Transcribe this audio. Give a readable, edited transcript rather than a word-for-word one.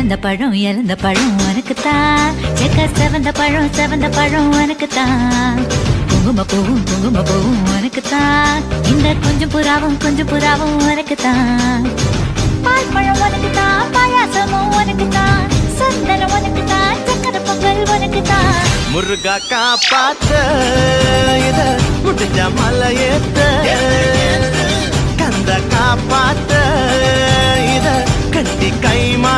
இழந்த பழம் உனக்குத்தான். செவந்த பழம் உனக்குத்தான். குங்கும பூவும் உனக்குத்தான். இந்த கொஞ்சம் புறாவும் உனக்குத்தான். பால் பழம் உனக்குத்தான். பாயாசமும் உனக்குத்தான். சந்தனம் உனக்குத்தான். சக்கரை பொங்கல் உனக்குத்தான். முருகா காப்பாத்த இத முடிஞ்ச மலையேத்த கந்த காப்பாத்த இத கட்டி கைமா